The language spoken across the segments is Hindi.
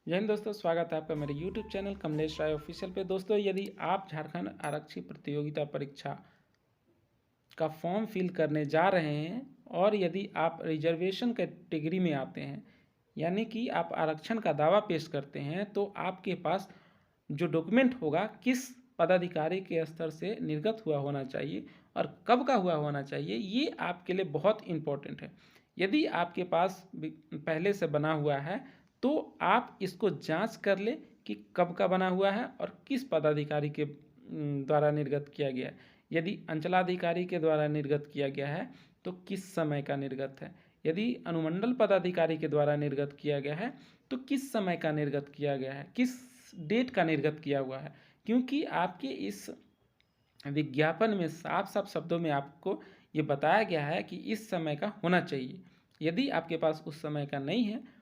जय हिंद दोस्तों, स्वागत है आपका मेरे YouTube चैनल कमलेश राय ऑफिशियल पे। दोस्तों, यदि आप झारखंड आरक्षी प्रतियोगिता परीक्षा का फॉर्म फिल करने जा रहे हैं और यदि आप रिजर्वेशन कैटेगरी में आते हैं, यानी कि आप आरक्षण का दावा पेश करते हैं, तो आपके पास जो डॉक्यूमेंट होगा किस पदाधिकारी के स्तर से निर्गत हुआ होना चाहिए और कब का हुआ होना चाहिए, ये आपके लिए बहुत इम्पोर्टेंट है। यदि आपके पास पहले से बना हुआ है तो आप इसको जांच कर ले कि कब का बना हुआ है और किस पदाधिकारी के द्वारा निर्गत किया गया है। यदि अंचलाधिकारी के द्वारा निर्गत किया गया है तो किस समय का निर्गत है। यदि अनुमंडल पदाधिकारी के द्वारा निर्गत किया गया है तो किस समय का निर्गत किया गया है, किस डेट का निर्गत किया हुआ है। क्योंकि आपके इस विज्ञापन में साफ साफ शब्दों में आपको ये बताया गया है कि इस समय का होना चाहिए। यदि आपके पास उस समय का नहीं है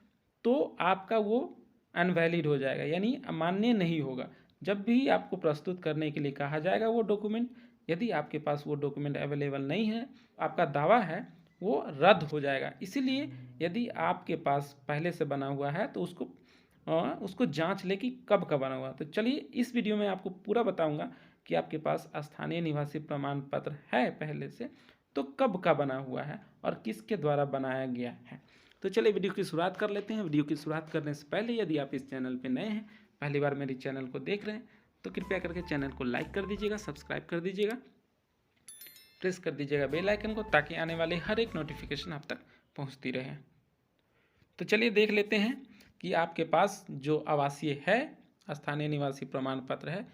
तो आपका वो अनवैलिड हो जाएगा, यानी अमान्य नहीं होगा। जब भी आपको प्रस्तुत करने के लिए कहा जाएगा वो डॉक्यूमेंट, यदि आपके पास वो डॉक्यूमेंट अवेलेबल नहीं है, आपका दावा है वो रद्द हो जाएगा। इसीलिए यदि आपके पास पहले से बना हुआ है तो उसको जांच ले कि कब का बना हुआ। तो चलिए इस वीडियो में आपको पूरा बताऊंगा कि आपके पास स्थानीय निवासी प्रमाण पत्र है पहले से तो कब का बना हुआ है और किसके द्वारा बनाया गया है। तो चलिए वीडियो की शुरुआत कर लेते हैं। वीडियो की शुरुआत करने से पहले यदि आप इस चैनल पर नए हैं, पहली बार मेरे चैनल को देख रहे हैं, तो कृपया करके चैनल को लाइक कर दीजिएगा, सब्सक्राइब कर दीजिएगा, प्रेस कर दीजिएगा बेल आइकन को, ताकि आने वाले हर एक नोटिफिकेशन आप तक पहुंचती रहे। तो चलिए देख लेते हैं कि आपके पास जो आवासीय है, स्थानीय निवासी प्रमाण पत्र है,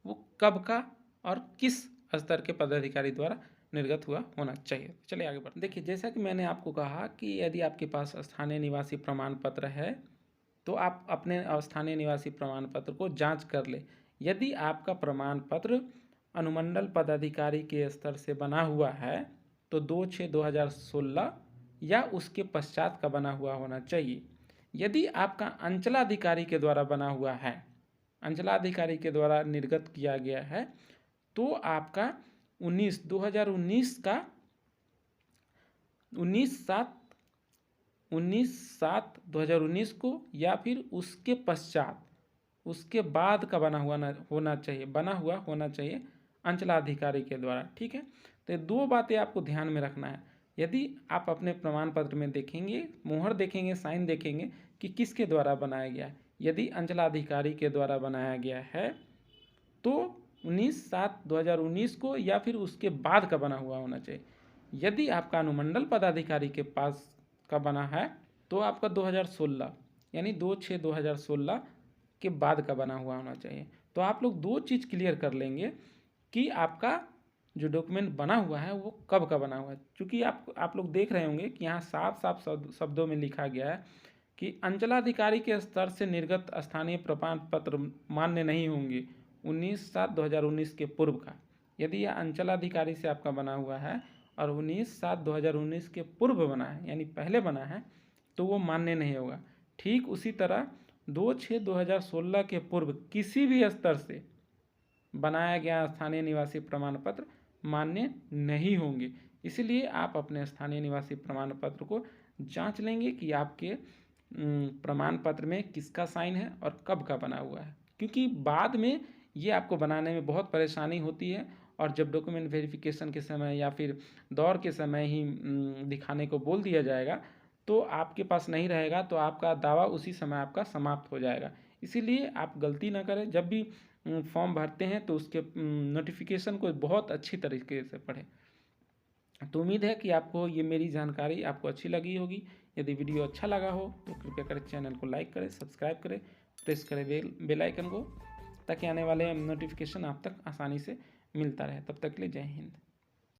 वो कब का और किस स्तर के पदाधिकारी द्वारा निर्गत हुआ होना चाहिए। चलिए आगे बढ़ते। देखिए, जैसा कि मैंने आपको कहा कि यदि आपके पास स्थानीय निवासी प्रमाण पत्र है तो आप अपने स्थानीय निवासी प्रमाण पत्र को जांच कर ले। यदि आपका प्रमाण पत्र अनुमंडल पदाधिकारी के स्तर से बना हुआ है तो 2/6/2016 या उसके पश्चात का बना हुआ होना चाहिए। यदि आपका अंचलाधिकारी के द्वारा बना हुआ है, अंचलाधिकारी के द्वारा निर्गत किया गया है, तो आपका 2019 का 19/7/2019 को या फिर उसके पश्चात, उसके बाद का बना हुआ होना चाहिए अंचलाधिकारी के द्वारा। ठीक है, तो ये दो बातें आपको ध्यान में रखना है। यदि आप अपने प्रमाण पत्र में देखेंगे, मोहर देखेंगे, साइन देखेंगे कि किसके द्वारा बनाया गया है। यदि अंचलाधिकारी के द्वारा बनाया गया है तो 19/7/2019 को या फिर उसके बाद का बना हुआ होना चाहिए। यदि आपका अनुमंडल पदाधिकारी के पास का बना है तो आपका 2016 यानी 2/6/2016 के बाद का बना हुआ होना चाहिए। तो आप लोग दो चीज़ क्लियर कर लेंगे कि आपका जो डॉक्यूमेंट बना हुआ है वो कब का बना हुआ है। क्योंकि आप लोग देख रहे होंगे कि यहाँ साफ साफ शब्दों में लिखा गया है कि अंचलाधिकारी के स्तर से निर्गत स्थानीय प्रमाण पत्र मान्य नहीं होंगे 19/7/2019 के पूर्व का। यदि यह अंचलाधिकारी से आपका बना हुआ है और 19/7/2019 के पूर्व बना है, यानी पहले बना है, तो वो मान्य नहीं होगा। ठीक उसी तरह 2/6/2016 के पूर्व किसी भी स्तर से बनाया गया स्थानीय निवासी प्रमाण पत्र मान्य नहीं होंगे। इसलिए आप अपने स्थानीय निवासी प्रमाण पत्र को जांच लेंगे कि आपके प्रमाण पत्र में किसका साइन है और कब का बना हुआ है। क्योंकि बाद में ये आपको बनाने में बहुत परेशानी होती है और जब डॉक्यूमेंट वेरिफिकेशन के समय या फिर दौर के समय ही दिखाने को बोल दिया जाएगा तो आपके पास नहीं रहेगा, तो आपका दावा उसी समय आपका समाप्त हो जाएगा। इसीलिए आप गलती ना करें, जब भी फॉर्म भरते हैं तो उसके नोटिफिकेशन को बहुत अच्छी तरीके से पढ़ें। तो उम्मीद है कि आपको ये मेरी जानकारी आपको अच्छी लगी होगी। यदि वीडियो अच्छा लगा हो तो कृपया करें चैनल को लाइक करें, सब्सक्राइब करें, प्रेस करें बेल आइकन को, ताकि आने वाले नोटिफिकेशन आप तक आसानी से मिलता रहे। तब तक के लिए जय हिंद।